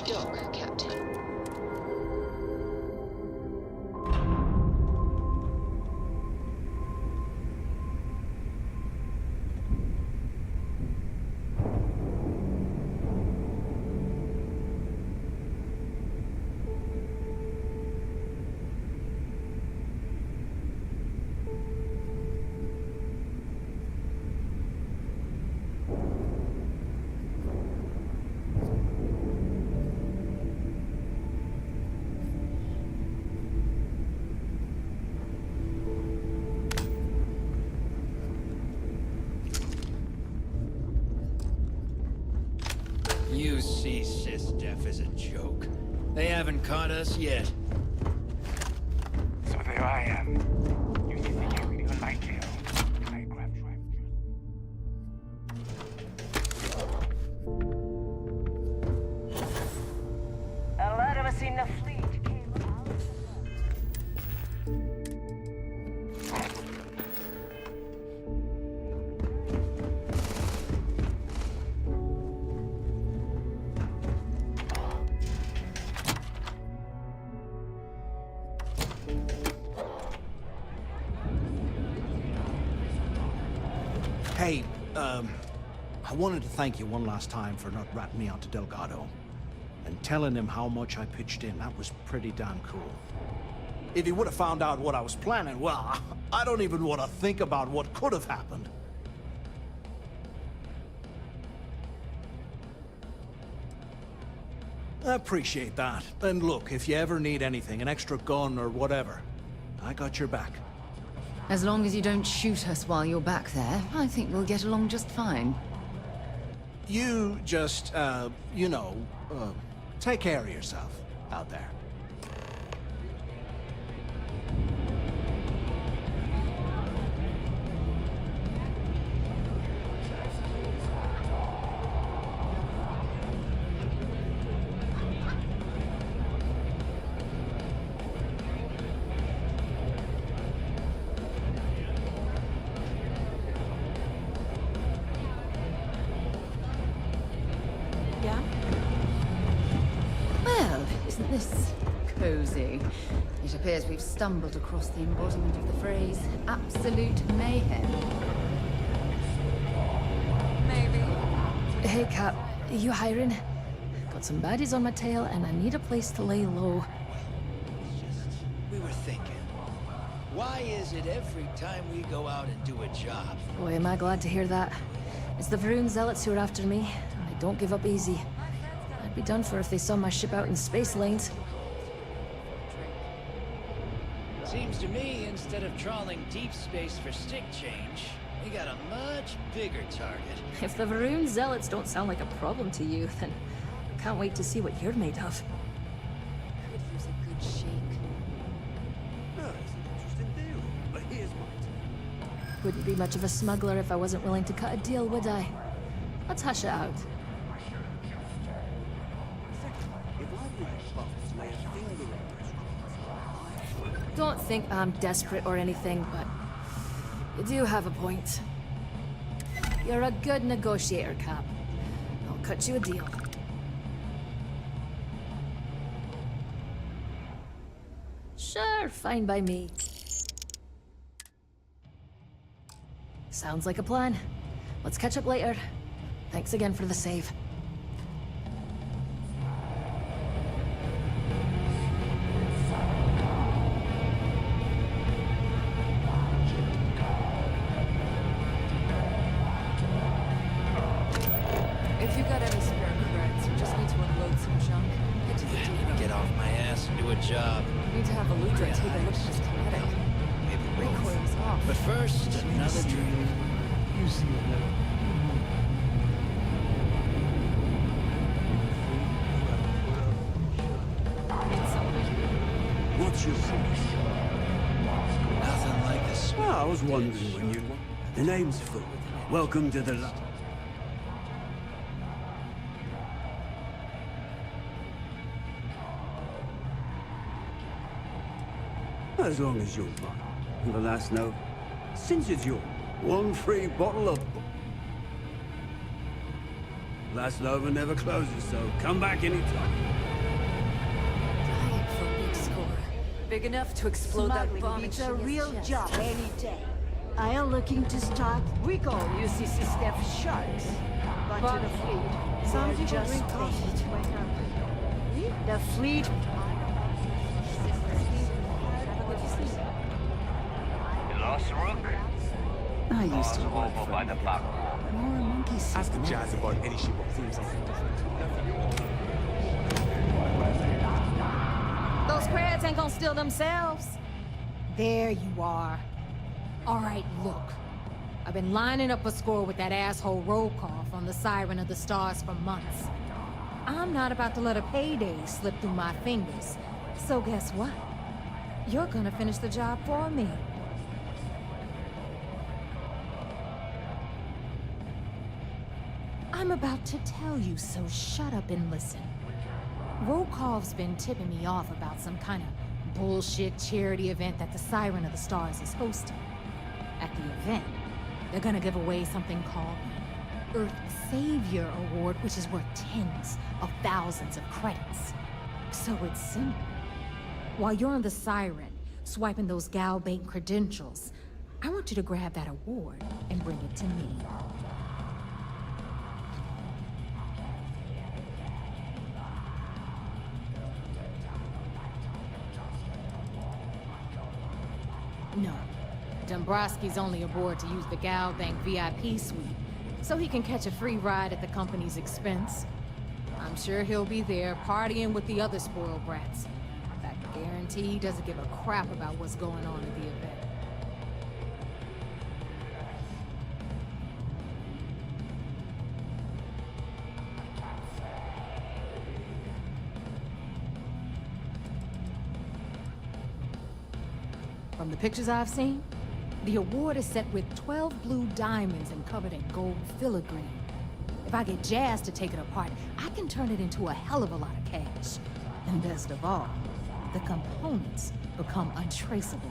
dock, Captain. You see SysDef as a joke. They haven't caught us yet. So there I am. You see security on my tail. I grab drive. A lot of us in the fleet came out. Hey, I wanted to thank you one last time for not ratting me out to Delgado. And telling him how much I pitched in. That was pretty damn cool. If he would have found out what I was planning, well, I don't even want to think about what could have happened. I appreciate that. And look, if you ever need anything, an extra gun or whatever, I got your back. As long as you don't shoot us while you're back there, I think we'll get along just fine. You just, take care of yourself out there. Yeah? Well, isn't this cozy? It appears we've stumbled across the embodiment of the phrase absolute mayhem. Maybe. Hey, Cap, you hiring? Got some baddies on my tail, and I need a place to lay low. We were thinking, why is it every time we go out and do a job, Boy, am I glad to hear that. It's the Vroon zealots who are after me, and they don't give up easy. I'd be done for if they saw my ship out in space lanes. seems to me instead of trawling deep space for stick change, we got a much bigger target. If the Vroon zealots don't sound like a problem to you, then I can't wait to see what you're made of. Could use a good shake. Oh, it's an interesting deal, but here's my take. Wouldn't be much of a smuggler if I wasn't willing to cut a deal, would I? Let's hush it out. If I let Buffs lay a finger on this, Don't think I'm desperate or anything, but you do have a point. You're a good negotiator, Cap. I'll cut you a deal. Sure, fine by me. Sounds like a plan. Let's catch up later. Thanks again for the save. If you got any spare credits, you just need to unload some junk. Head to the depot. Get off my ass and do a job. You need to have a Ludra take a look at this kinetic. Maybe both. Recoil's off. But first, another drink. you see it now. What's your finish? Nothing like a sweet Ah, I was wondering when you... The name's Full. Welcome to the... As long as you're mine. And the last note, since it's yours, one free bottle of... Last Nova never closes, so come back anytime. Big enough to explode that Smuggling bomb in beats a Shinya's real chest. job any day. I am looking to start Rico UCC Step Sharks. But to the fleet, Some they're people just drink coffee bait. to wake up. The fleet. You lost Rook? I used to Lost work over for by the back. more monkey Ask system. Jazz about any ship or seeing something different. Those crabs ain't gonna steal themselves. There you are. All right, look. I've been lining up a score with that asshole Rokoff on the Siren of the Stars for months. I'm not about to let a payday slip through my fingers. So guess what? You're gonna finish the job for me. I'm about to tell you, so shut up and listen. Rokoff's been tipping me off about some kind of bullshit charity event that the Siren of the Stars is hosting. At the event, they're gonna give away something called the Earth Savior Award, which is worth tens of thousands of credits. So it's simple. While you're on the Siren, swiping those Gal Bank credentials, I want you to grab that award and bring it to me. No. Dombrowski's only aboard to use the Gal Bank VIP suite, so he can catch a free ride at the company's expense. I'm sure he'll be there partying with the other spoiled brats. I guarantee he doesn't give a crap about what's going on at the event. From the pictures I've seen, the award is set with 12 blue diamonds and covered in gold filigree. If I get Jazz to take it apart, I can turn it into a hell of a lot of cash. And best of all, the components become untraceable.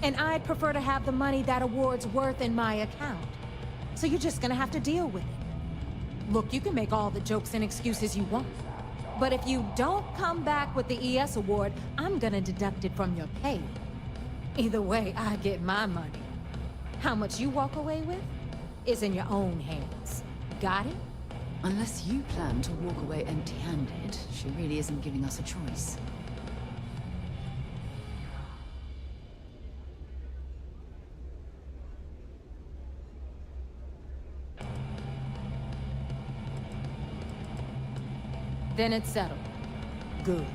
And I'd prefer to have the money that award's worth in my account. So you're just gonna have to deal with it. Look, you can make all the jokes and excuses you want. But if you don't come back with the ES award, I'm gonna deduct it from your pay. Either way, I get my money. How much you walk away with is in your own hands. Got it? Unless you plan to walk away empty-handed, she really isn't giving us a choice. Then it's settled. Good.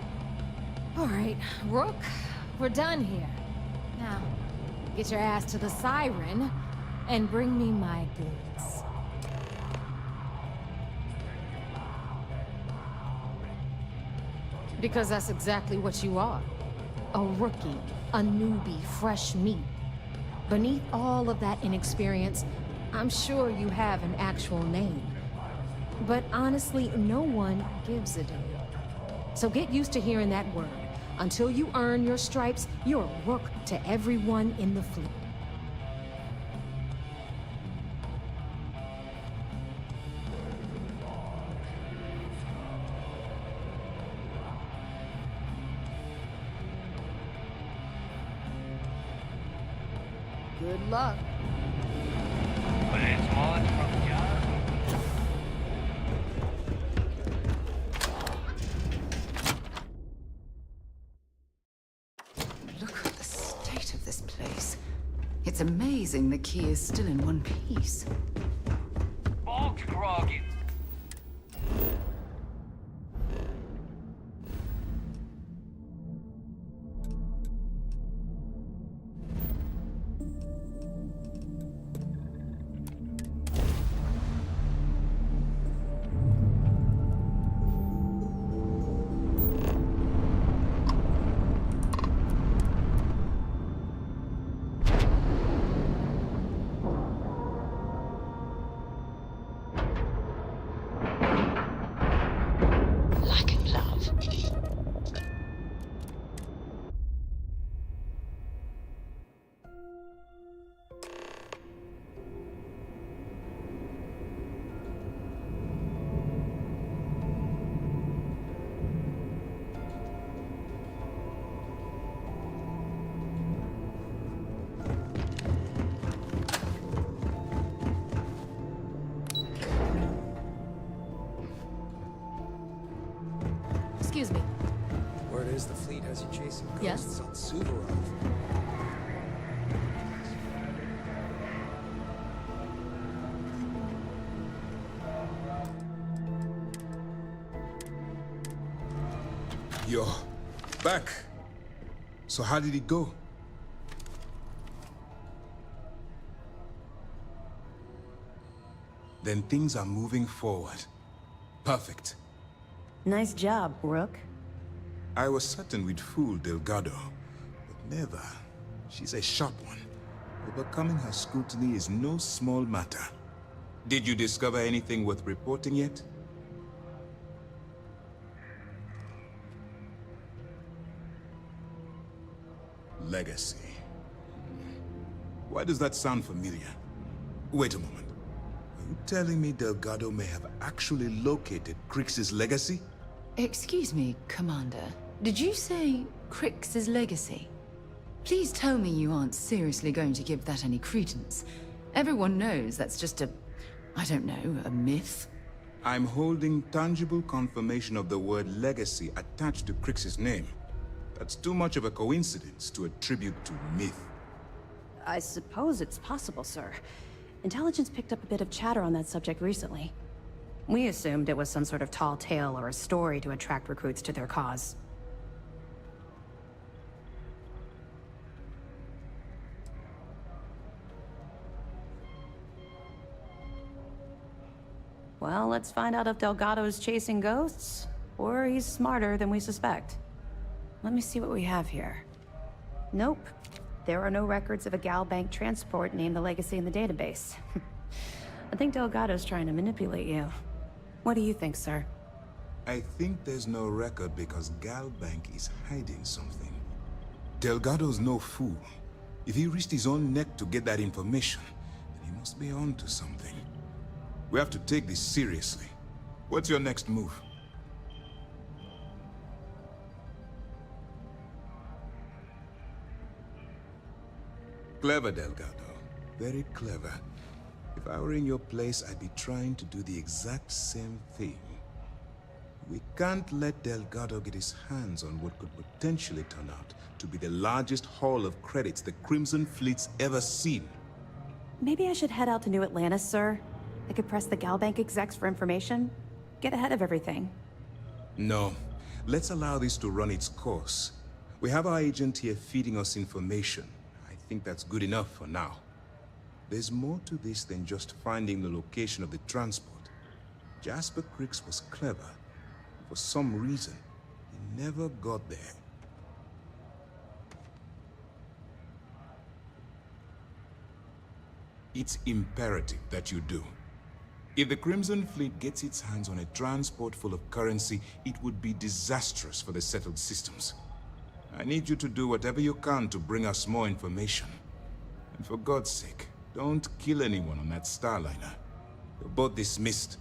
All right, Rook, we're done here. Now, get your ass to the Siren and bring me my goods. Because that's exactly what you are. A rookie, a newbie, fresh meat. Beneath all of that inexperience, I'm sure you have an actual name. But honestly, no one gives a damn. So get used to hearing that word. Until you earn your stripes, you're a rook to everyone in the fleet. Good luck. But it's more from John. Look at the state of this place. It's amazing the key is still in one piece. Bogged groggy. chasing Yes? ghosts on Subaru. You're back. So how did it go? Then things are moving forward. Perfect. Nice job, Rook. I was certain we'd fool Delgado, but never. She's a sharp one. Overcoming her scrutiny is no small matter. Did you discover anything worth reporting yet? Legacy. Why does that sound familiar? Wait a moment. Are you telling me Delgado may have actually located Crix's legacy? Excuse me, Commander. Did you say Crix's legacy? Please tell me you aren't seriously going to give that any credence. Everyone knows that's just I don't know, a myth. I'm holding tangible confirmation of the word legacy attached to Crix's name. That's too much of a coincidence to attribute to myth. I suppose it's possible, sir. Intelligence picked up a bit of chatter on that subject recently. We assumed it was some sort of tall tale or a story to attract recruits to their cause. Well, let's find out if Delgado's chasing ghosts, or he's smarter than we suspect. Let me see what we have here. Nope. There are no records of a Gal Bank transport named the Legacy in the database. I think Delgado's trying to manipulate you. What do you think, sir? I think there's no record because Galbank is hiding something. Delgado's no fool. If he risked his own neck to get that information, then he must be on to something. We have to take this seriously. What's your next move? Clever, Delgado. Very clever. If I were in your place, I'd be trying to do the exact same thing. We can't let Delgado get his hands on what could potentially turn out to be the largest haul of credits the Crimson Fleet's ever seen. Maybe I should head out to New Atlantis, sir. I could press the Galbank execs for information. Get ahead of everything. No. Let's allow this to run its course. We have our agent here feeding us information. I think that's good enough for now. There's more to this than just finding the location of the transport. Jasper Crix was clever. For some reason, he never got there. It's imperative that you do. If the Crimson Fleet gets its hands on a transport full of currency, it would be disastrous for the settled systems. I need you to do whatever you can to bring us more information. And for God's sake, don't kill anyone on that Starliner. You're both dismissed.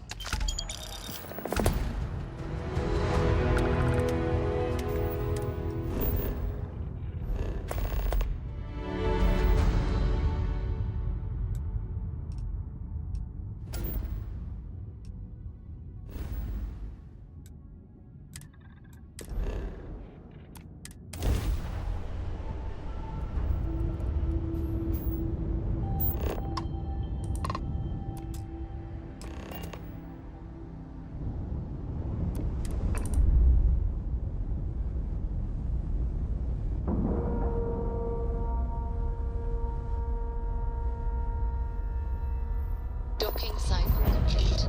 Docking cycle complete.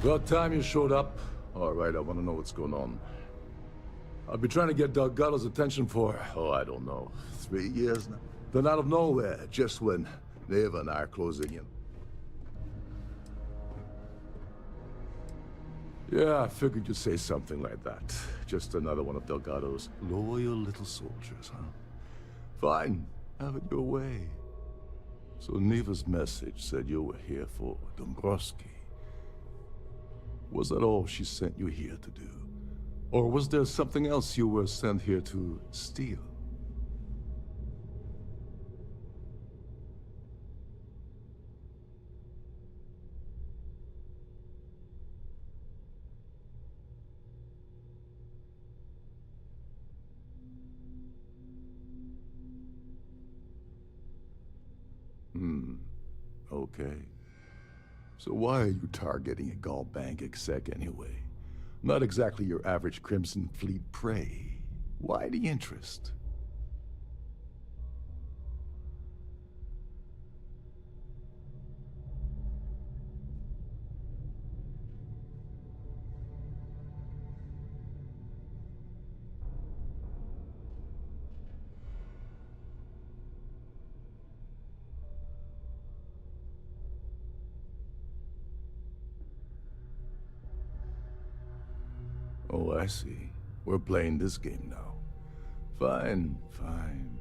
About time you showed up. All right, I want to know what's going on. I've been trying to get Delgado's attention for, I don't know, 3 years now. Then out of nowhere, just when Neva and I are closing in. Yeah, I figured you'd say something like that. Just another one of Delgado's loyal little soldiers, huh? Fine, have it your way. So Neva's message said you were here for Dombrowski. Was that all she sent you here to do? Or was there something else you were sent here to steal? Okay. So why are you targeting a Gallbank exec anyway? Not exactly your average Crimson Fleet prey. Why the interest? Oh, I see. We're playing this game now. Fine, fine.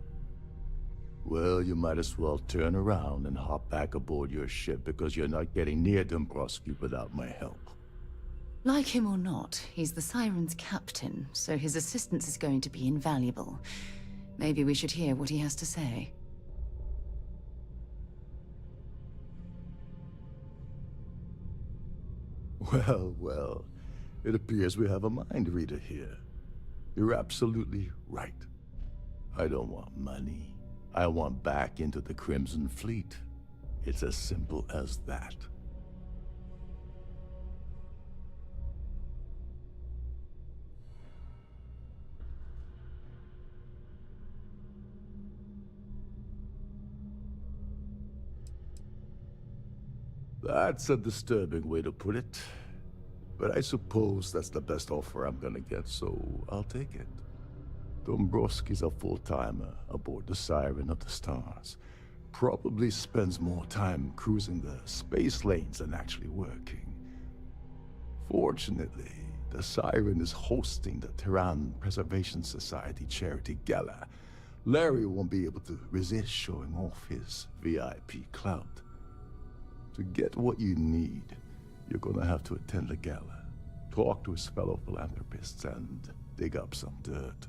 Well, you might as well turn around and hop back aboard your ship because you're not getting near Dombrowski without my help. Like him or not, he's the Siren's captain, so his assistance is going to be invaluable. Maybe we should hear what he has to say. Well, well. It appears we have a mind reader here. You're absolutely right. I don't want money. I want back into the Crimson Fleet. It's as simple as that. That's a disturbing way to put it. But I suppose that's the best offer I'm gonna get, so I'll take it. Dombrowski's a full-timer aboard the Siren of the Stars. Probably spends more time cruising the space lanes than actually working. Fortunately, the Siren is hosting the Terran Preservation Society charity gala. Larry won't be able to resist showing off his VIP clout. To get what you need, you're gonna have to attend the gala, talk to his fellow philanthropists, and dig up some dirt.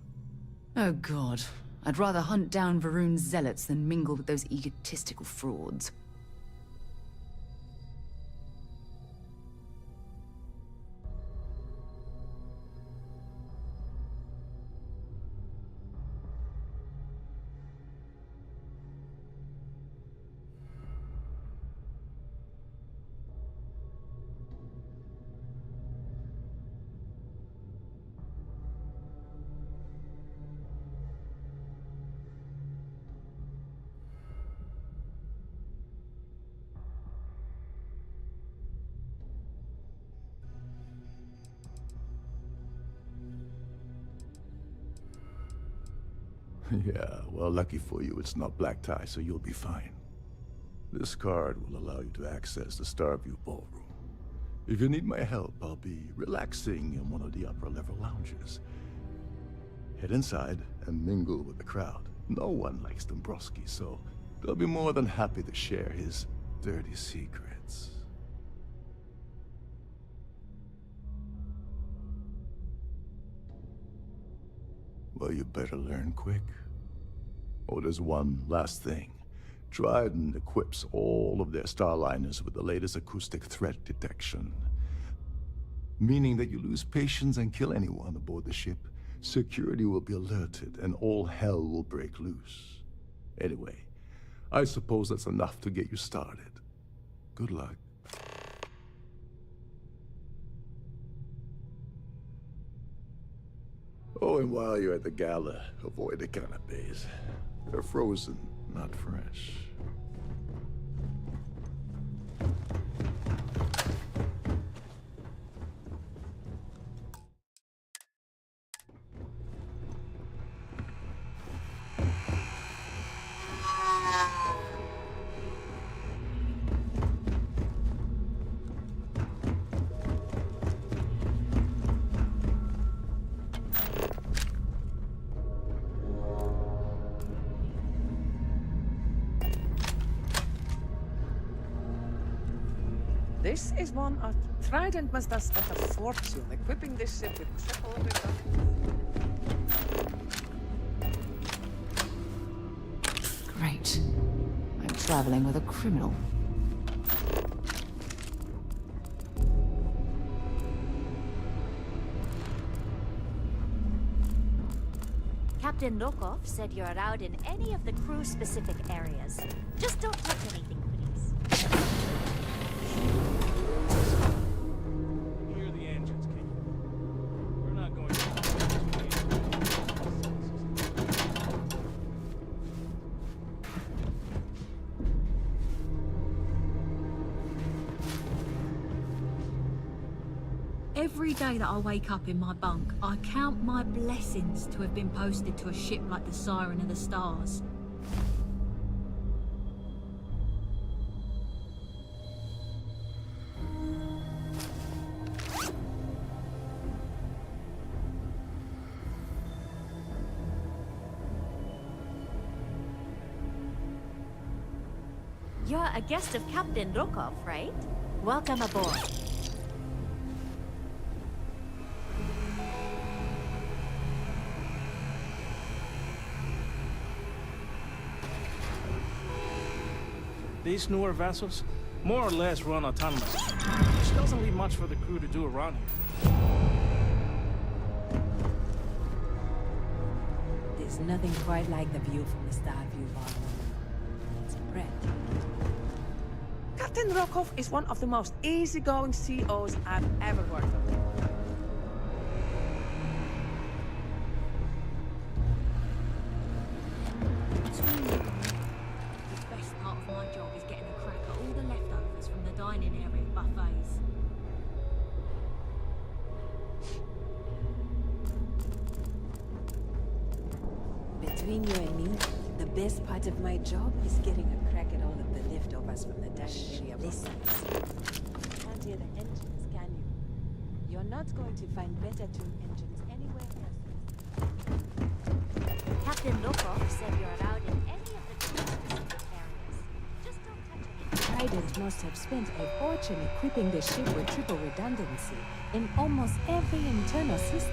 Oh god. I'd rather hunt down Varun's zealots than mingle with those egotistical frauds. Yeah, well, lucky for you, it's not black tie, so you'll be fine. This card will allow you to access the Starfield ballroom. If you need my help, I'll be relaxing in one of the upper-level lounges. Head inside and mingle with the crowd. No one likes Dombrowski, so they'll be more than happy to share his dirty secrets. Well, you better learn quick. Oh, there's one last thing. Trident equips all of their starliners with the latest acoustic threat detection. Meaning that you lose patience and kill anyone aboard the ship, security will be alerted and all hell will break loose. Anyway, I suppose that's enough to get you started. Good luck. Oh, and while you're at the gala, avoid the canapes. They're frozen, not fresh. This is one of... Trident must have spent a fortune equipping this ship with triple Great. I'm traveling with a criminal. Captain Rokov said you're allowed in any of the crew-specific areas. Just don't touch anything, please. Hear the engines, King. We're not going to... Every day that I wake up in my bunk, I count my blessings to have been posted to a ship like the Siren of the Stars. You're a guest of Captain Rokov, right? Welcome aboard. These newer vessels, more or less run autonomously, which doesn't leave much for the crew to do around here. There's nothing quite like the view from the Starfield bottom. It's breathtaking. Captain Rokov is one of the most easygoing COs I've ever worked with. The best part of my job is getting a crack at all the leftovers from the dining area buffets. Between you and me, the best part of my job is getting a crack at all of the leftovers from the dining area. Listen. You can't hear the engines, can you? You're not going to find better tuned engines anywhere else. Captain Rokov said you're allowed in any of the crew-specific areas. Just don't touch anything. Trident must have spent a fortune equipping the ship with triple redundancy in almost every internal system.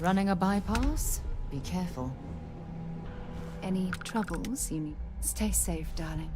Running a bypass? Be careful. Any troubles you need? Stay safe, darling.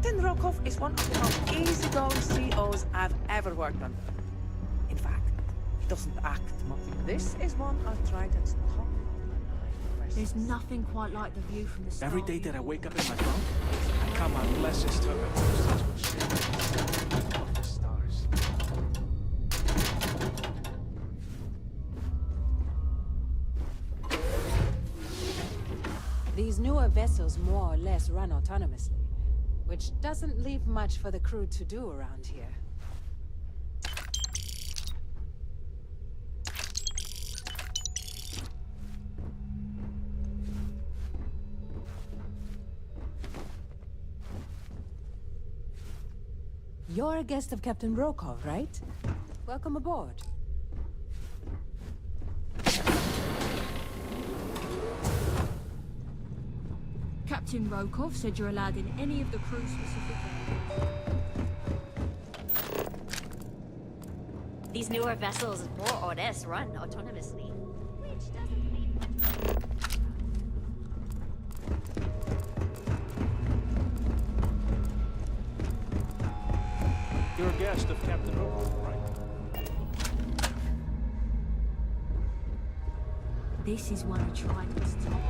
Captain Rokov is one of the most easygoing COs I've ever worked under. In fact, he doesn't act much. This is one of Trident's top. There's nothing quite like the view from the Starfield. Every day that I wake up in my bunk, I count my blessings to have access to a ship of the stars. These newer vessels more or less run autonomously, which doesn't leave much for the crew to do around here. You're a guest of Captain Rokov, right? Welcome aboard. Captain Rokov said you're allowed in any of the crew-specific areas. These newer vessels more or less run autonomously, which doesn't mean... You're a guest of Captain Rokov, right? This is one of Trident's top.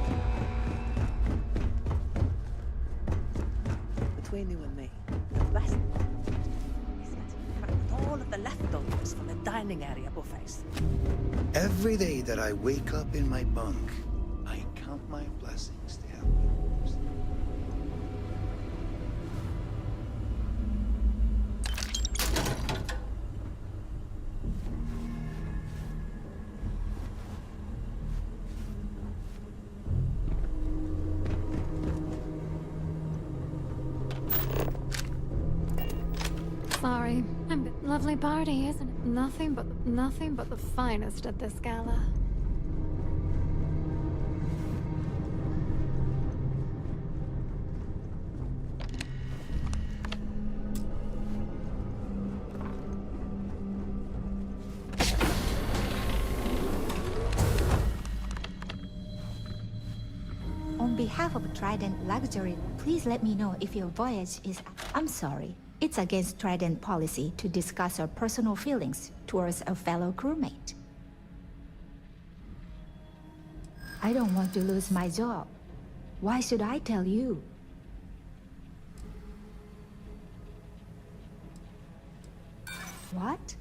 Between you and me, the best one is getting back with all of the leftovers from the dining area buffets. Every day that I wake up in my bunk, I count my blessings to have you. Sorry. Lovely party, isn't it? Nothing but the finest at this gala. On behalf of Trident Luxury, please let me know if your voyage is... I'm sorry. It's against Trident policy to discuss our personal feelings towards a fellow crewmate. I don't want to lose my job. Why should I tell you? What?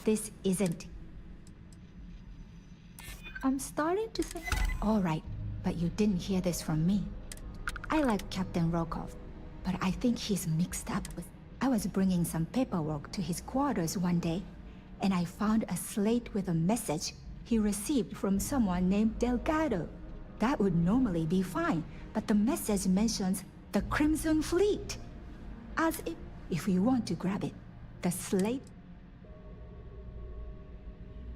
This isn't... I'm starting to think... All right, but you didn't hear this from me. I like Captain Rokov, but I think he's mixed up with... I was bringing some paperwork to his quarters one day, and I found a slate with a message he received from someone named Delgado. That would normally be fine, but the message mentions the Crimson Fleet. As if you want to grab it, the slate...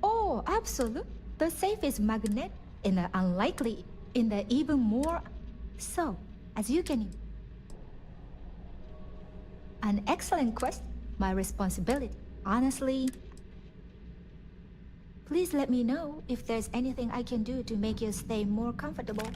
Oh, absolutely. The safe is magnet in the unlikely, in the even more... So, as you can... An excellent question. My responsibility. Honestly... Please let me know if there's anything I can do to make your stay more comfortable.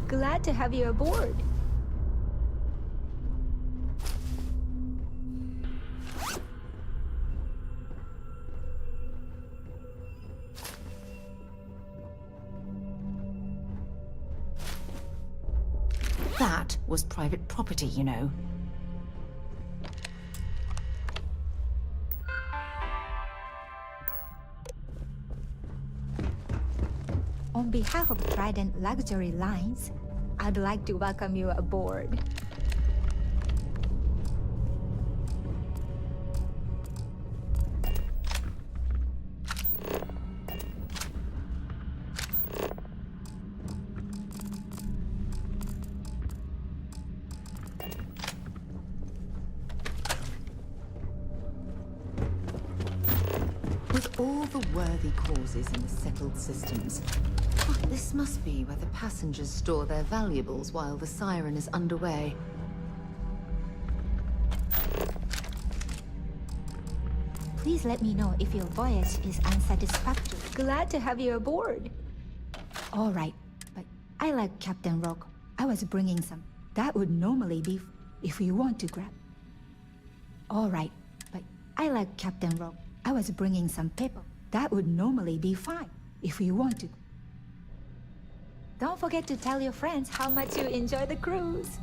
Glad to have you aboard. That was private property, you know. On behalf of Trident Luxury Lines, I'd like to welcome you aboard. With all the worthy causes in the settled systems, this must be where the passengers store their valuables while the siren is underway. Please let me know if your voyage is unsatisfactory. Glad to have you aboard. All right, but I like Captain Rock. I was bringing some. That would normally be if you want to grab. All right, but I like Captain Rock. I was bringing some paper. That would normally be fine if you want to. Don't forget to tell your friends how much you enjoy the cruise.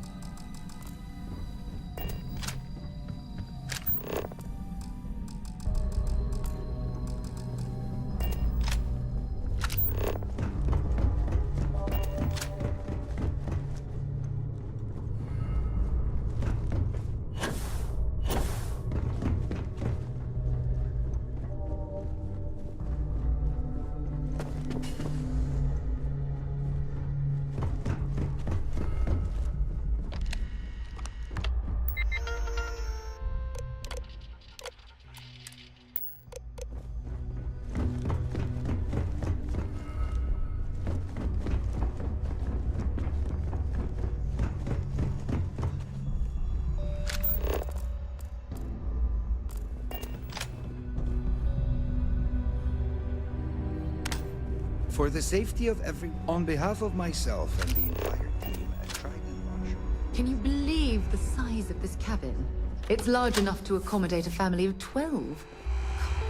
For the safety of on behalf of myself and the entire team at Trident Launcher. Can you believe the size of this cabin? It's large enough to accommodate a family of 12.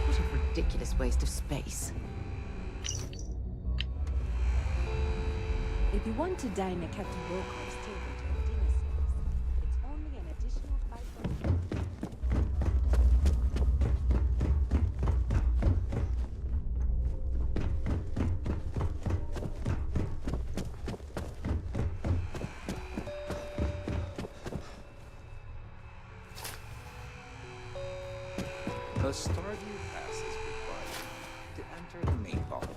What a ridiculous waste of space. If you want to dine at Captain Rokov's table during dinner service, it's only an additional $5. A Starfield pass is required to enter the main ballroom.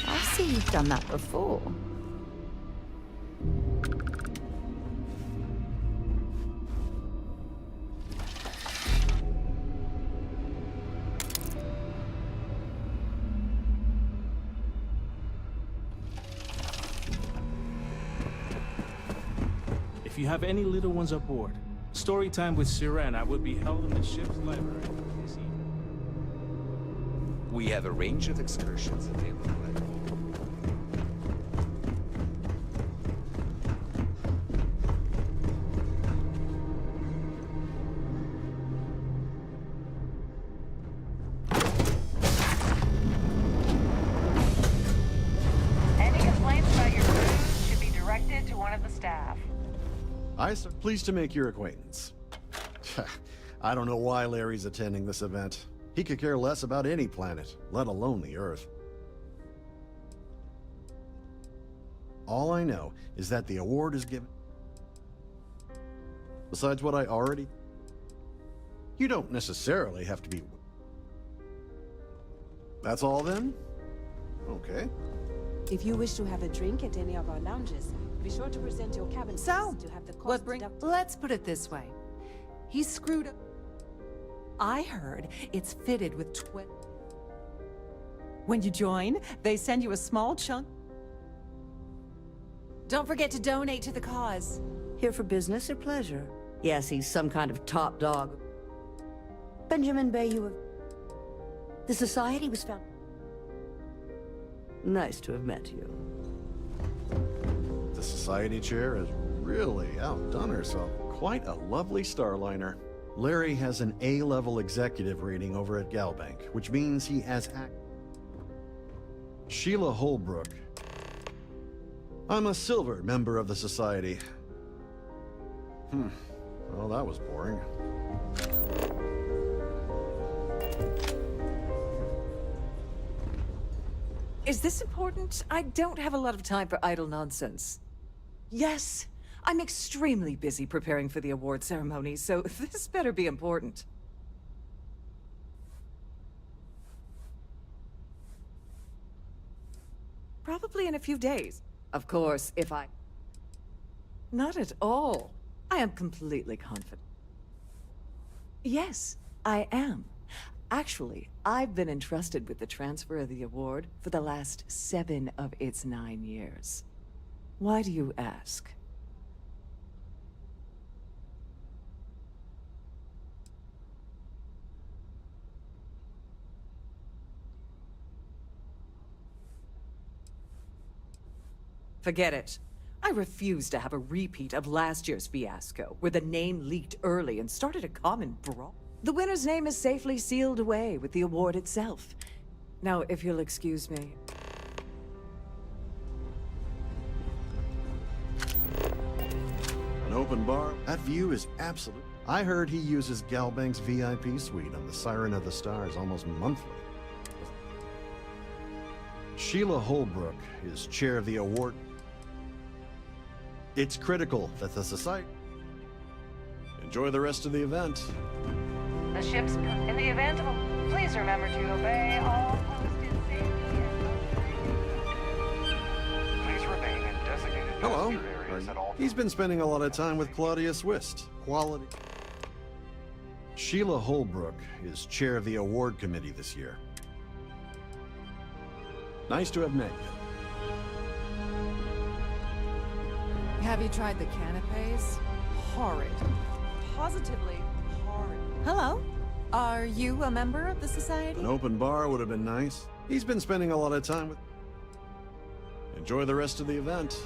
I see you've done that before. If you have any little ones aboard, story time with Sirena will be held in the ship's library this evening. We have a range of excursions available at home. Any complaints about your cruise should be directed to one of the staff. Pleased to make your acquaintance. I don't know why Larry's attending this event. He could care less about any planet, let alone the Earth. All I know is that the award is given. Besides what I already... You don't necessarily have to be... That's all then? Okay. If you wish to have a drink at any of our lounges, be sure to present your cabin pass to have the cost deducted. Let's put it this way. He's screwed up. I heard it's fitted with When you join, they send you a small chunk. Don't forget to donate to the cause. Here for business or pleasure? Yes, he's some kind of top dog. Benjamin Bay, you have... The society was found... Nice to have met you. The society chair has really outdone herself. Quite a lovely starliner. Larry has an A-level executive rating over at Galbank, which means he has Sheila Holbrook. I'm a silver member of the society. Well, that was boring. Is this important? I don't have a lot of time for idle nonsense. Yes, I'm extremely busy preparing for the award ceremony, so this better be important. Probably in a few days. Of course, if I... Not at all. I am completely confident. Yes, I am. Actually, I've been entrusted with the transfer of the award for the last 7 of its 9 years. Why do you ask? Forget it. I refuse to have a repeat of last year's fiasco, where the name leaked early and started a common brawl. The winner's name is safely sealed away with the award itself. Now, if you'll excuse me. An open bar? That view is absolute. I heard he uses Galbank's VIP suite on the Siren of the Stars almost monthly. Sheila Holbrook is chair of the award. It's critical that the society... Enjoy the rest of the event. The ship's... In the event of a... Please remember to obey all posted safety and... Please remain in designated Hello. passenger areas at all... He's been spending a lot of time with Claudia Swist. Quality. Sheila Holbrook is chair of the award committee this year. Nice to have met you. Have you tried the canapes? Horrid. Positively horrid. Hello? Are you a member of the society? An open bar would have been nice. He's been spending a lot of time with... Enjoy the rest of the event.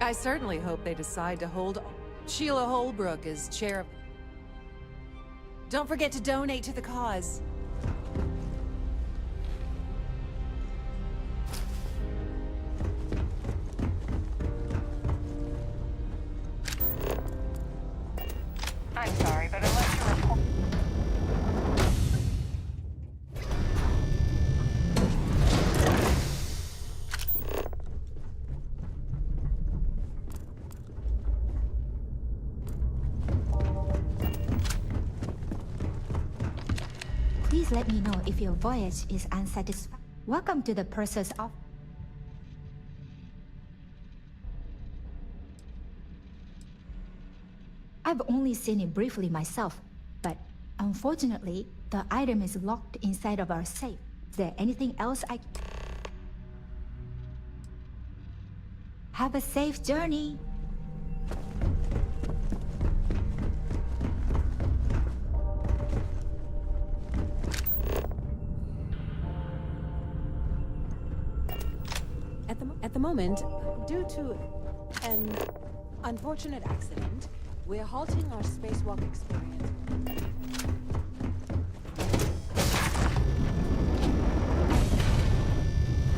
I certainly hope they decide to hold... Sheila Holbrook is chair of... Don't forget to donate to the cause. I'm sorry, but unless you report... Please let me know if your voyage is unsatisfactory. Welcome to the purser's office. I've only seen it briefly myself, but unfortunately, the item is locked inside of our safe. Is there anything else I... Have a safe journey! At the moment, due to an unfortunate accident, we're halting our spacewalk experience.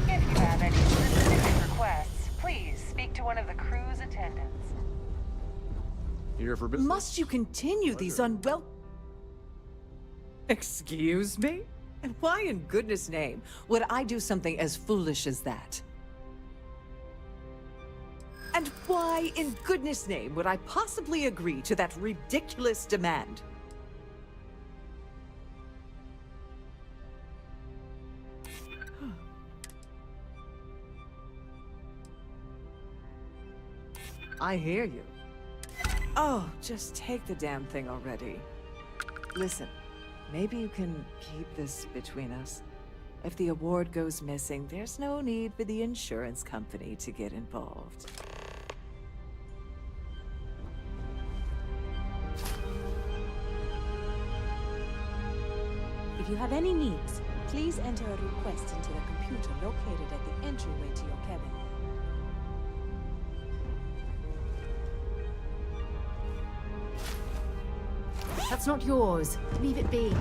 If you have any specific requests, please speak to one of the crew's attendants. Here for business? Must you continue these unwel... Excuse me? And why in goodness name would I do something as foolish as that? And why in goodness name would I possibly agree to that ridiculous demand? I hear you. Oh, just take the damn thing already. Listen, maybe you can keep this between us. If the award goes missing, there's no need for the insurance company to get involved. If you have any needs, please enter a request into the computer located at the entryway to your cabin. That's not yours. Leave it be.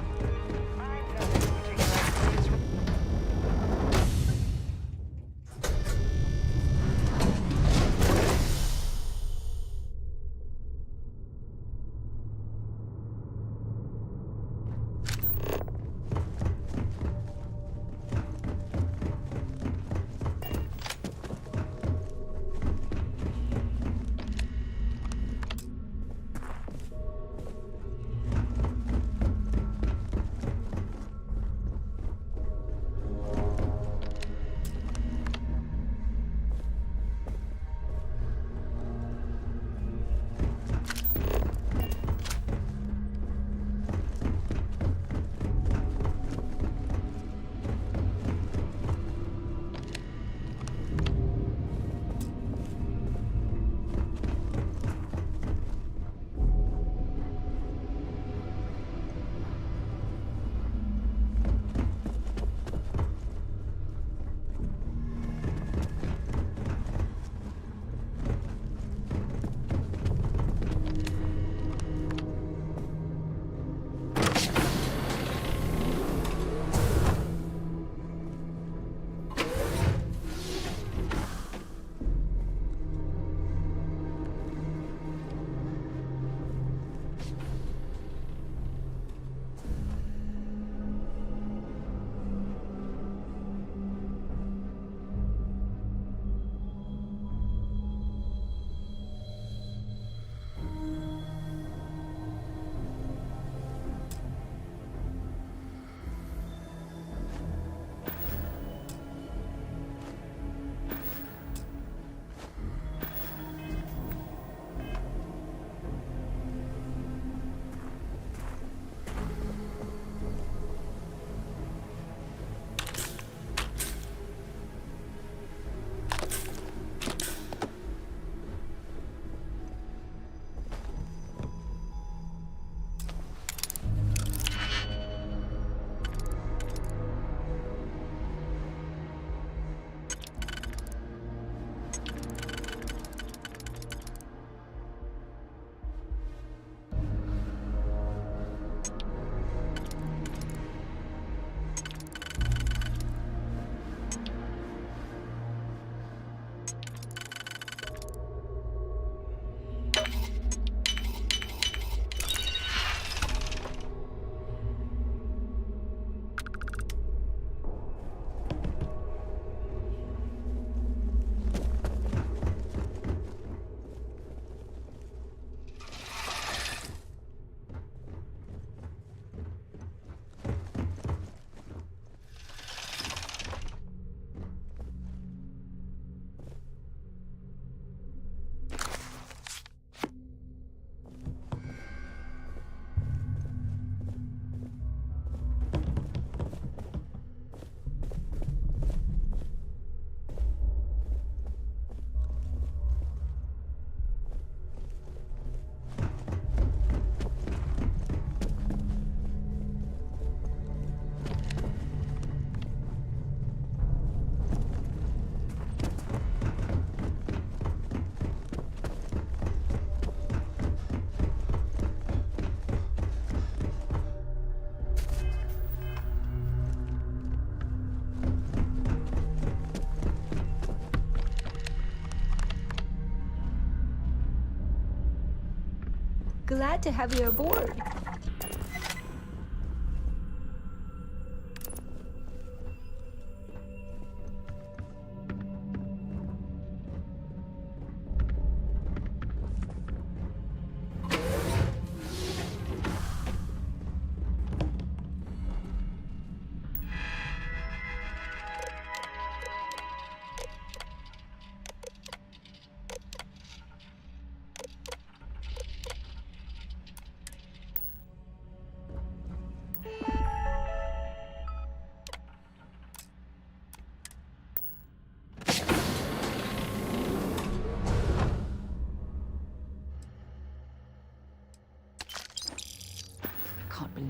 Glad to have you aboard.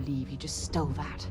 believe you just stole that.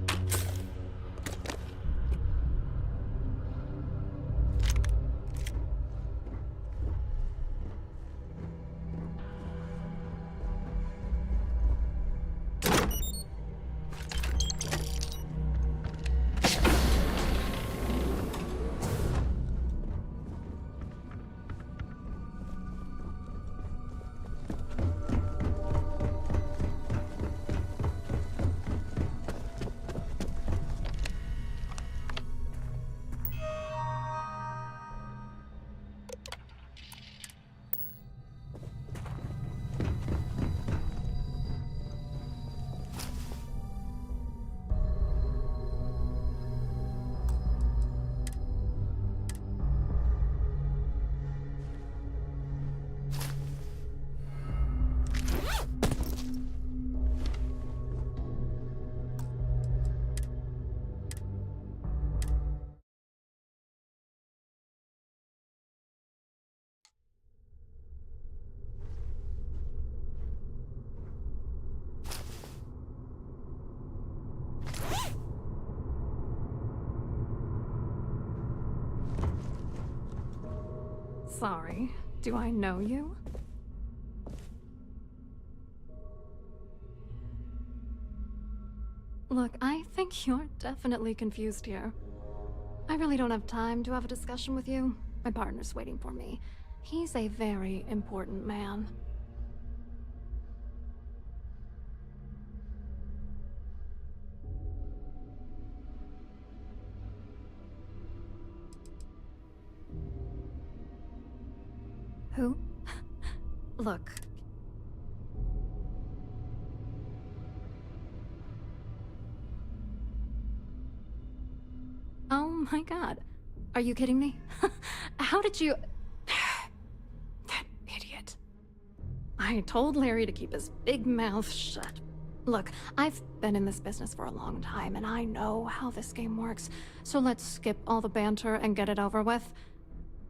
Sorry, do I know you? Look, I think you're definitely confused here. I really don't have time to have a discussion with you. My partner's waiting for me. He's a very important man. Who? Look. Oh my god. Are you kidding me? How did you... That idiot. I told Larry to keep his big mouth shut. Look, I've been in this business for a long time, and I know how this game works. So let's skip all the banter and get it over with.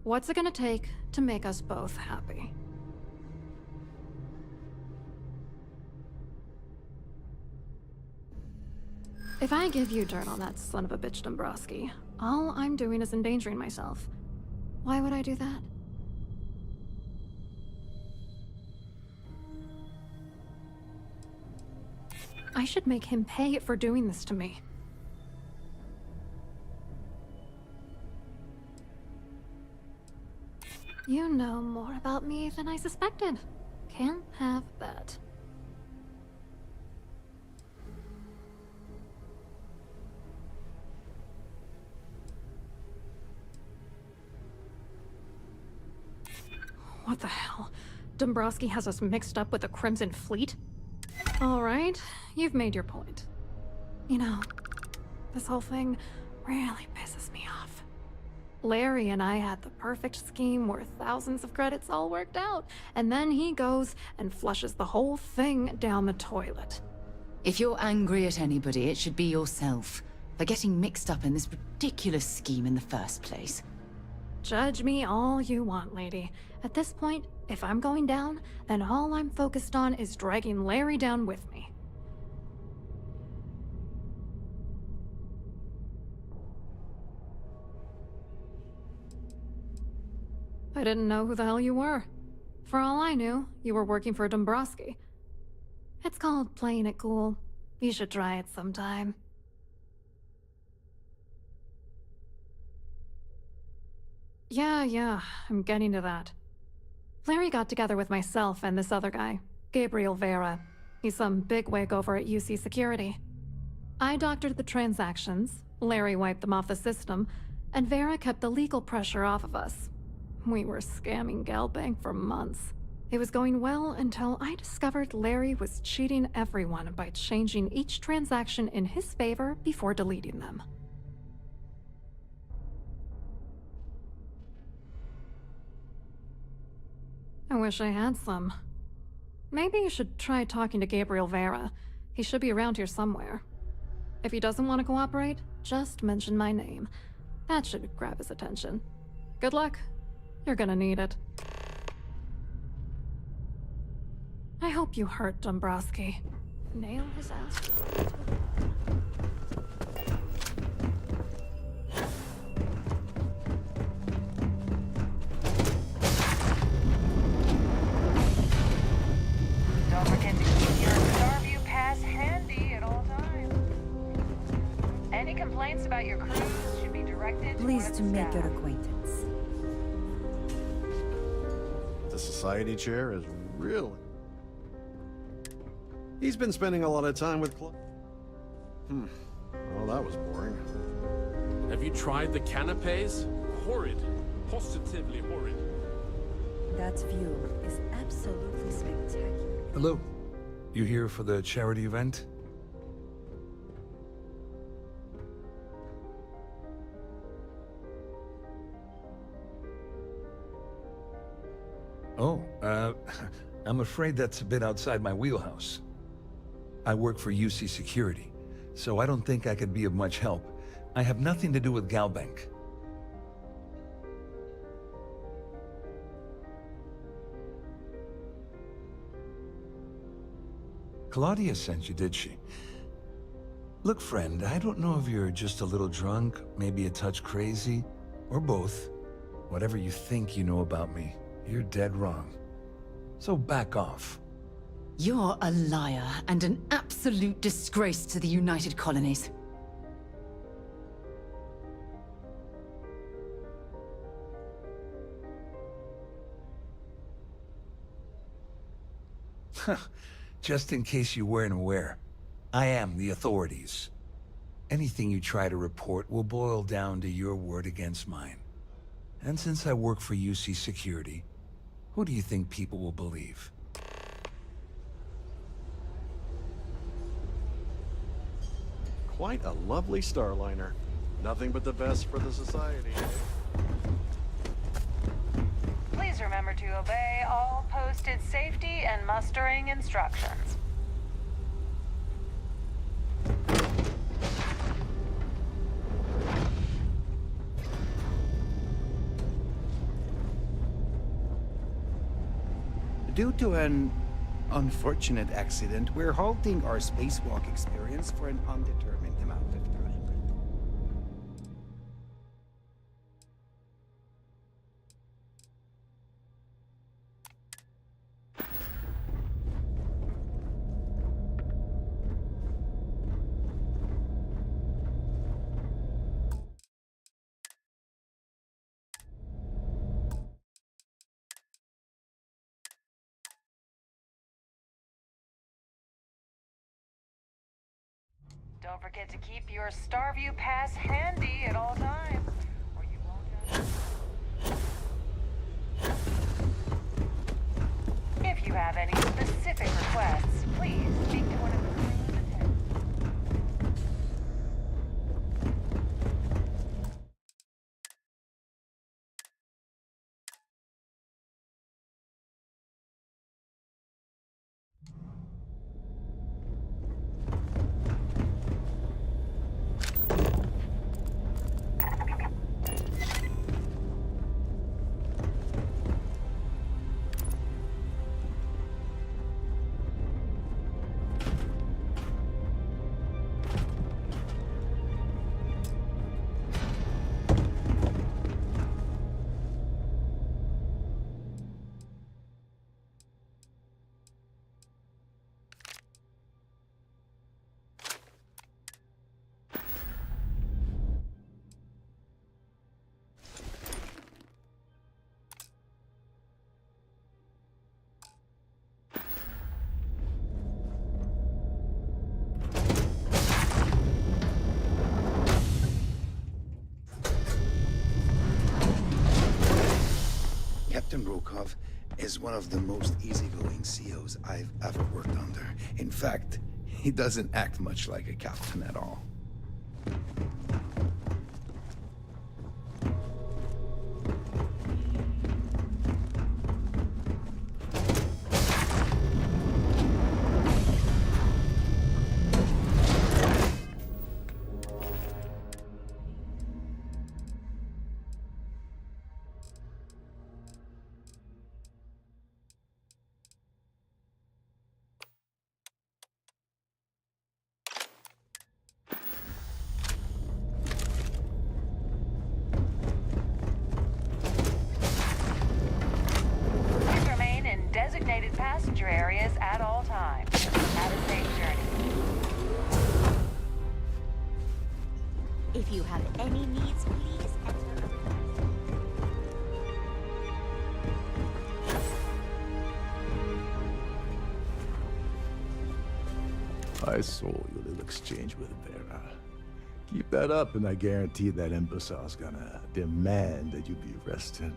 What's it gonna take to make us both happy? If I give you dirt on that son of a bitch Dombrowski, all I'm doing is endangering myself. Why would I do that? I should make him pay for doing this to me. You know more about me than I suspected. Can't have that. What the hell? Dombrowski has us mixed up with the Crimson Fleet? Alright, you've made your point. You know, this whole thing really pisses me off. Larry and I had the perfect scheme where thousands of credits all worked out, and then he goes and flushes the whole thing down the toilet. If you're angry at anybody, it should be yourself for getting mixed up in this ridiculous scheme in the first place. Judge me all you want, lady. At this point, if I'm going down, then all I'm focused on is dragging Larry down with me. I didn't know who the hell you were. For all I knew, you were working for Dombrowski. It's called playing it cool. You should try it sometime. Yeah, I'm getting to that. Larry got together with myself and this other guy, Gabriel Vera. He's some bigwig over at UC Security. I doctored the transactions, Larry wiped them off the system, and Vera kept the legal pressure off of us. We were scamming Galbank for months. It was going well until I discovered Larry was cheating everyone by changing each transaction in his favor before deleting them. I wish I had some. Maybe you should try talking to Gabriel Vera. He should be around here somewhere. If he doesn't want to cooperate, just mention my name. That should grab his attention. Good luck. You're gonna need it. I hope you hurt Dombrowski. Nail his ass. make your acquaintance. The society chair is really... He's been spending a lot of time with Well, that was boring. Have you tried the canapes? Horrid. Positively horrid. That view is absolutely spectacular. Hello. You here for the charity event? Oh, I'm afraid that's a bit outside my wheelhouse. I work for UC Security, so I don't think I could be of much help. I have nothing to do with Galbank. Claudia sent you, did she? Look, friend, I don't know if you're just a little drunk, maybe a touch crazy, or both. Whatever you think you know about me, you're dead wrong. So back off. You're a liar and an absolute disgrace to the United Colonies. Just in case you weren't aware, I am the authorities. Anything you try to report will boil down to your word against mine. And since I work for UC Security, who do you think people will believe? Quite a lovely Starliner. Nothing but the best for the society. Please remember to obey all posted safety and mustering instructions. Due to an unfortunate accident, we're halting our spacewalk experience for an undetermined amount of time. Don't forget to keep your Starview pass handy at all times, or you won't have... If you have any specific requests, please speak to one of the crew's attendants. Captain Rokov is one of the most easygoing COs I've ever worked under. In fact, he doesn't act much like a captain at all. I saw your little exchange with Vera. Keep that up, and I guarantee that imbecile's gonna demand that you be arrested.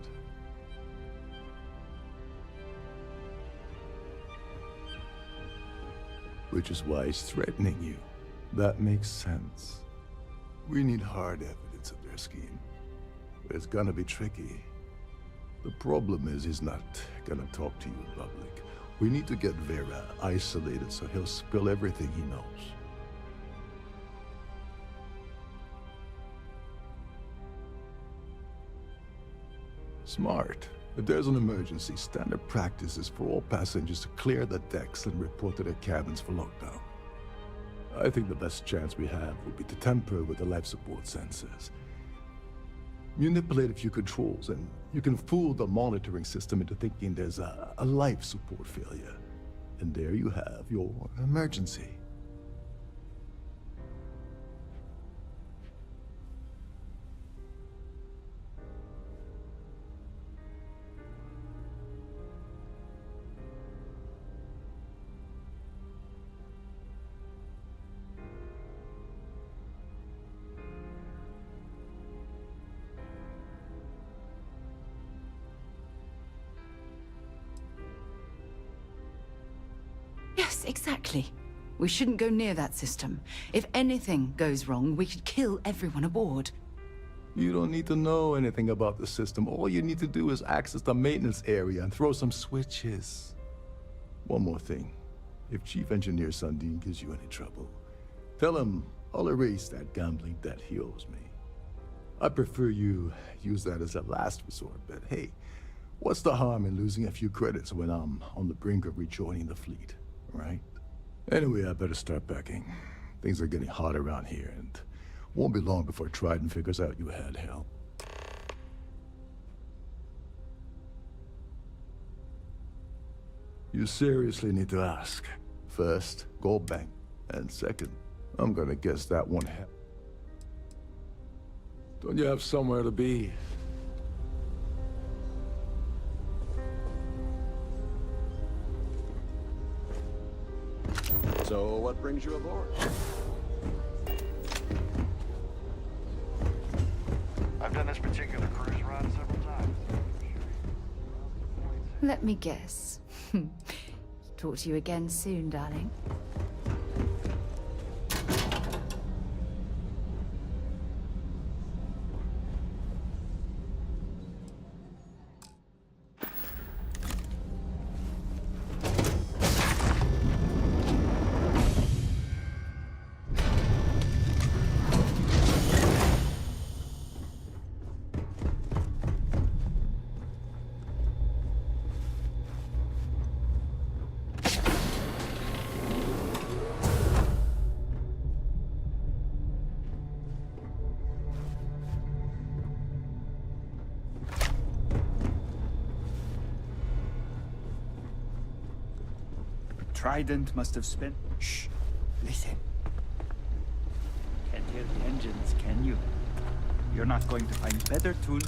Which is why he's threatening you. That makes sense. We need hard evidence of their scheme. But it's gonna be tricky. The problem is he's not gonna talk to you in public. We need to get Vera isolated so he'll spill everything he knows. Smart. If there's an emergency, standard practice is for all passengers to clear the decks and report to their cabins for lockdown. I think the best chance we have would be to tamper with the life support sensors. Manipulate a few controls, and you can fool the monitoring system into thinking there's a life support failure. And there you have your emergency. Yes, exactly. We shouldn't go near that system. If anything goes wrong, we could kill everyone aboard. You don't need to know anything about the system. All you need to do is access the maintenance area and throw some switches. One more thing. If Chief Engineer Sundin gives you any trouble, tell him I'll erase that gambling debt he owes me. I prefer you use that as a last resort, but hey, what's the harm in losing a few credits when I'm on the brink of rejoining the fleet, right? Anyway, I better start packing. Things are getting hot around here, and won't be long before Trident figures out you had help. You seriously need to ask. First, gold bank. And second, I'm gonna guess that won't happen. Don't you have somewhere to be? So, what brings you aboard? I've done this particular cruise run several times. Let me guess. Talk to you again soon, darling. Trident must have spent... Shh! Listen. Can't hear the engines, can you? You're not going to find better tune.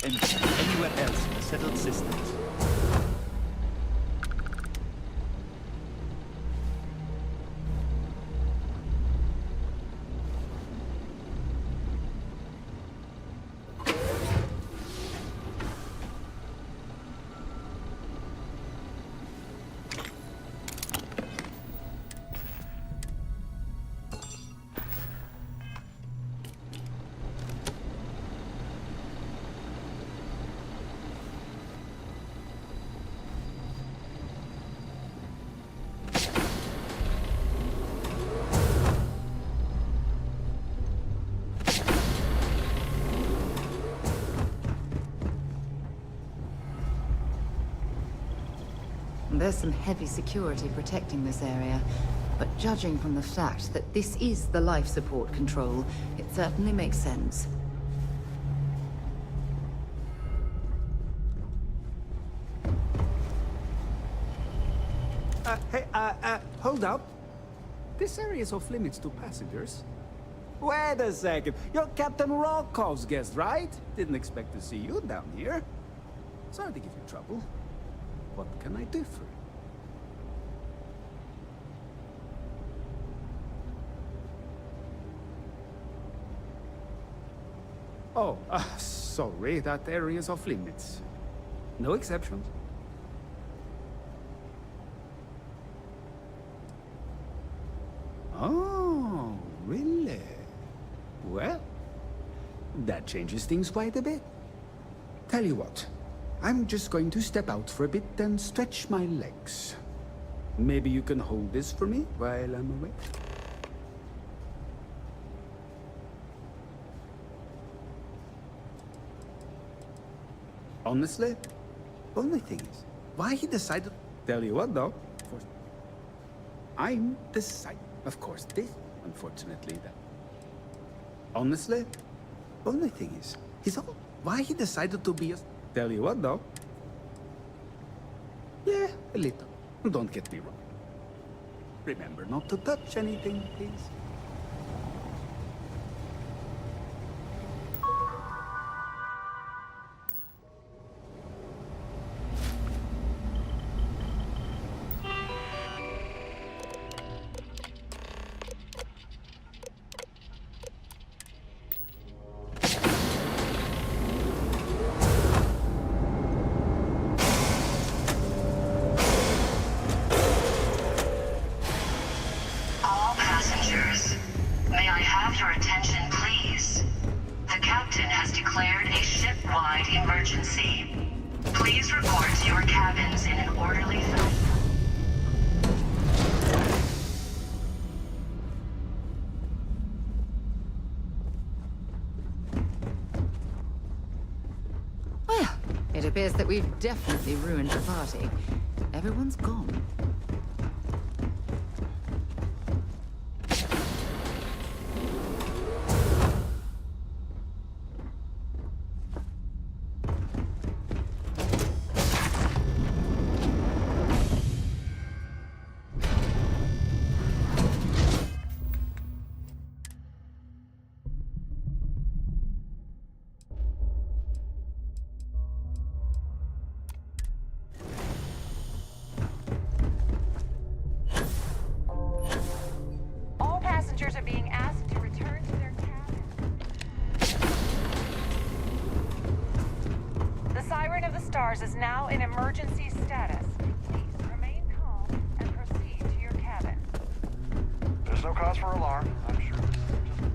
And anywhere else in the settled systems. There's some heavy security protecting this area, but judging from the fact that this is the life support control, it certainly makes sense. Hey, hold up. This area is off limits to passengers. Wait a second. You're Captain Rokov's guest, right? Didn't expect to see you down here. Sorry to give you trouble. What can I do for you? Oh, sorry. That area is off limits. No exceptions. Oh, really? Well, that changes things quite a bit. Tell you what, I'm just going to step out for a bit and stretch my legs. Maybe you can hold this for me while I'm away? Honestly, only thing is, why he decided... Tell you what, though, I'm deciding... Of course, this, unfortunately, that... Honestly, only thing is, why he decided to be a... Tell you what, though. Yeah, a little. Don't get me wrong. Remember not to touch anything, please. All passengers, may I have your attention, please? The captain has declared a ship-wide emergency. Please report to your cabins in an orderly fashion. Well, it appears that we've definitely ruined the party. Everyone's gone. All passengers are being asked to return to their cabins. The Siren of the Stars is now in emergency status. Please remain calm and proceed to your cabin. There's no cause for alarm. I'm sure this is just...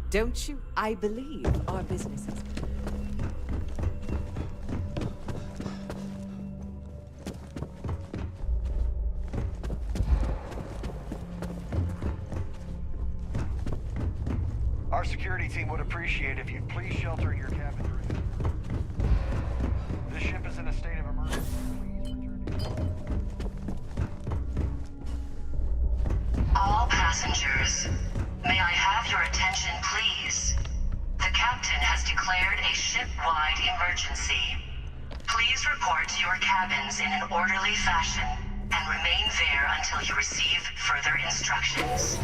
Don't you? I believe our business is... Our security team would appreciate if you'd please shelter in your cabin during this ship is in a state of emergency. All passengers, may I have your attention, please? The captain has declared a ship-wide emergency. Please report to your cabins in an orderly fashion and remain there until you receive further instructions.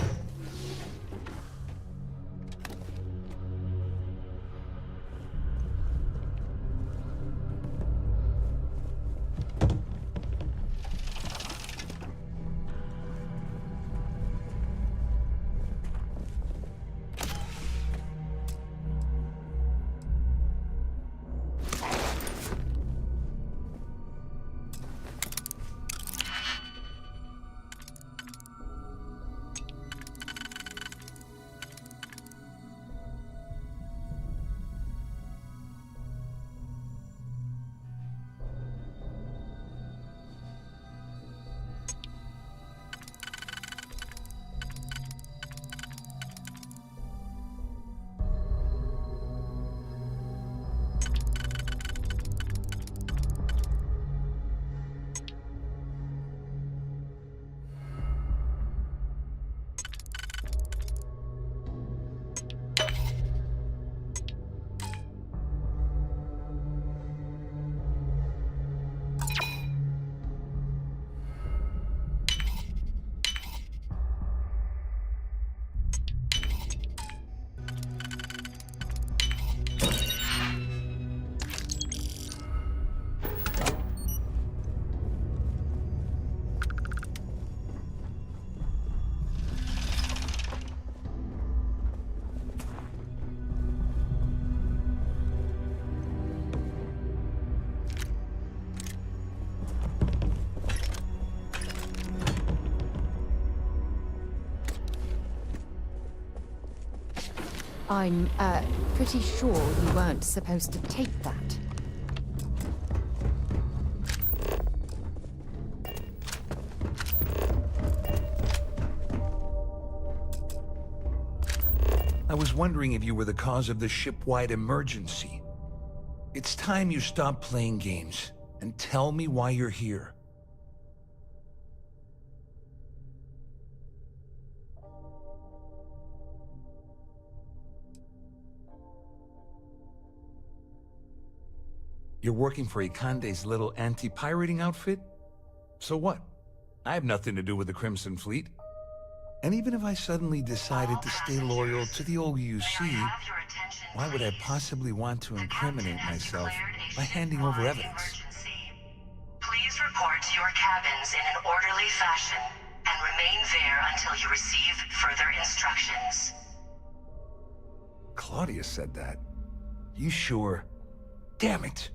I'm, pretty sure you weren't supposed to take that. I was wondering if you were the cause of the ship-wide emergency. It's time you stop playing games and tell me why you're here. You're working for Ikande's little anti-pirating outfit? So what? I have nothing to do with the Crimson Fleet. And even if I suddenly decided to stay loyal to the old UC, why would I possibly want to incriminate myself by handing over evidence? Please report to your cabins in an orderly fashion and remain there until you receive further instructions. Claudia said that. You sure? Damn it!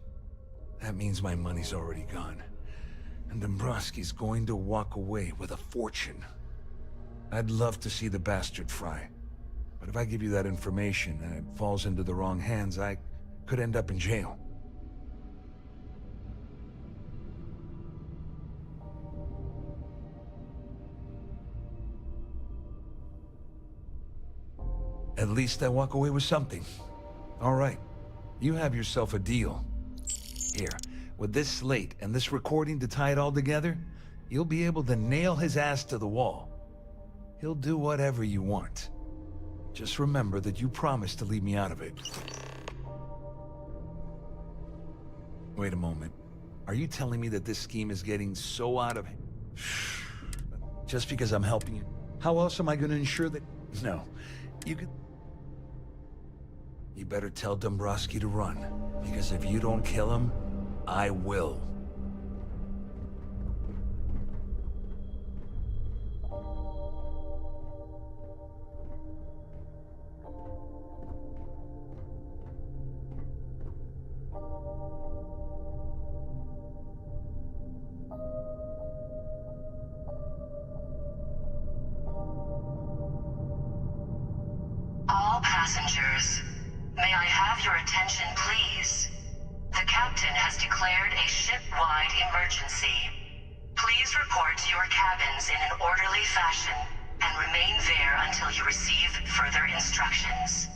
That means my money's already gone. And Dombrowski's going to walk away with a fortune. I'd love to see the bastard fry. But if I give you that information and it falls into the wrong hands, I could end up in jail. At least I walk away with something. All right, you have yourself a deal. Here, with this slate and this recording to tie it all together, you'll be able to nail his ass to the wall. He'll do whatever you want. Just remember that you promised to leave me out of it. Wait a moment. Are you telling me that this scheme is getting so out of hand? Just because I'm helping you? How else am I going to ensure that... No. You could... You better tell Dombrowski to run, because if you don't kill him, I will. All passengers, may I have your attention, please? The captain has declared a ship-wide emergency. Please report to your cabins in an orderly fashion and remain there until you receive further instructions.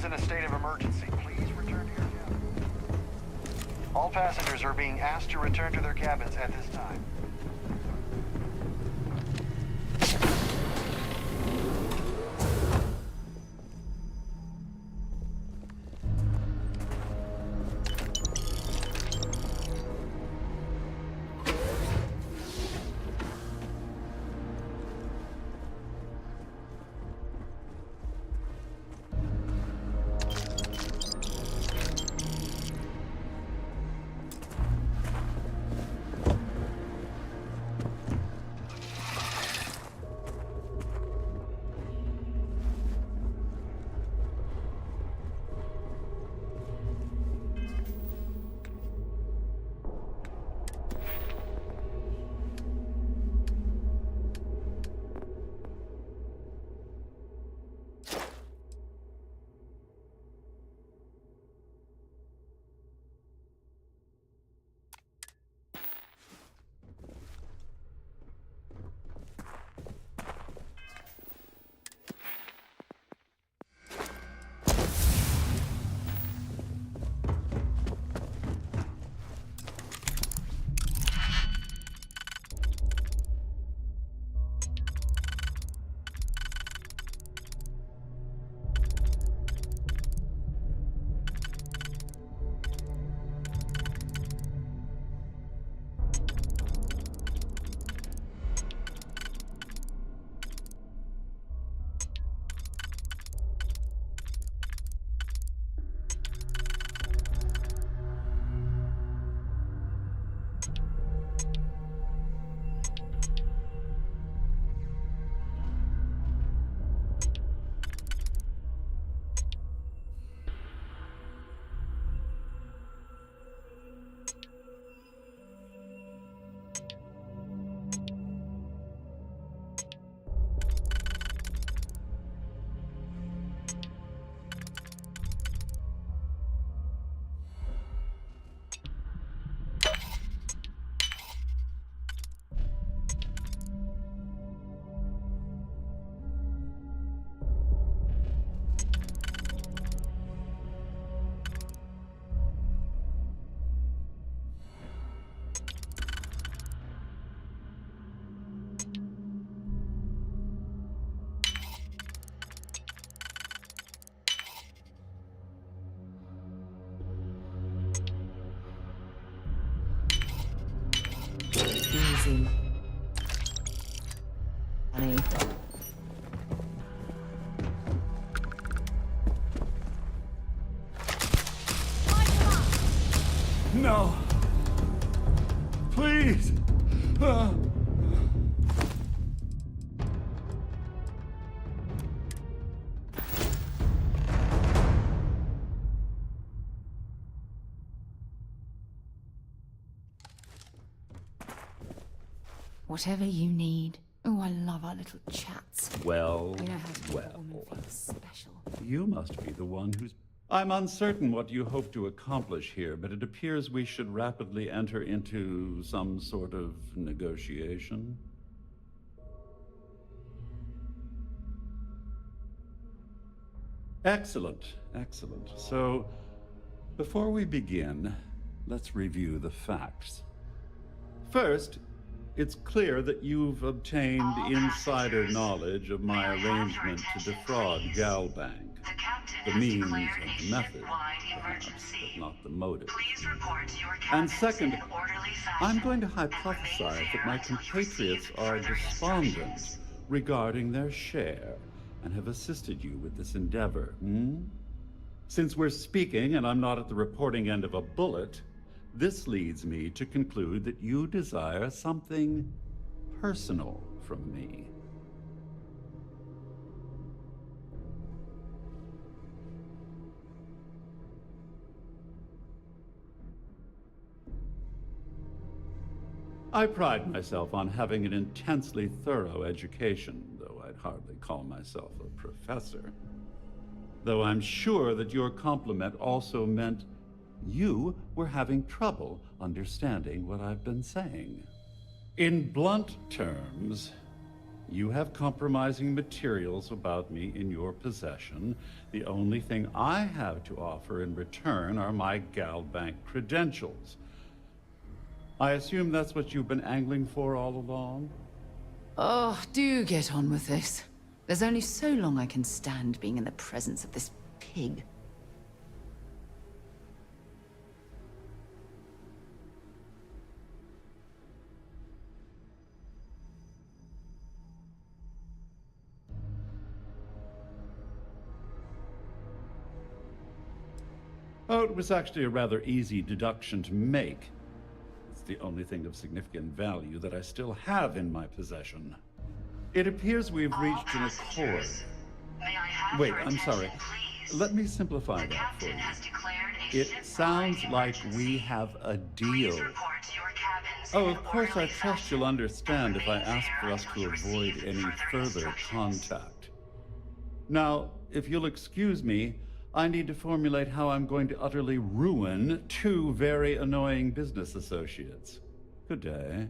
in a state of emergency. Please return to your cabin. All passengers are being asked to return to their cabins at this time. Easy. Honey. No! Please! Whatever you need. Oh, I love our little chats. Well, You know how to make a well. woman feel special. You must be the one who's... I'm uncertain what you hope to accomplish here, but it appears we should rapidly enter into some sort of negotiation. Excellent, excellent. So, before we begin, let's review the facts. First, it's clear that you've obtained insider knowledge of my arrangement to defraud Galbank. The means and the method, perhaps, but not the motive. And second, I'm going to hypothesize that my compatriots are despondent regarding their share and have assisted you with this endeavor, Since we're speaking and I'm not at the reporting end of a bullet, this leads me to conclude that you desire something personal from me. I pride myself on having an intensely thorough education, though I'd hardly call myself a professor. Though I'm sure that your compliment also meant you were having trouble understanding what I've been saying. In blunt terms, You have compromising materials about me in your possession. The only thing I have to offer in return are my Galbank credentials. I assume that's what you've been angling for all along? Oh, do get on with this. There's only so long I can stand being in the presence of this pig. Oh, it was actually a rather easy deduction to make. It's the only thing of significant value that I still have in my possession. It appears we've reached an accord. Wait, I'm sorry. Let me simplify that for you. It sounds like we have a deal. Oh, of course, I trust you'll understand if I ask for us to avoid any further contact. Now, if you'll excuse me, I need to formulate how I'm going to utterly ruin two very annoying business associates. Good day.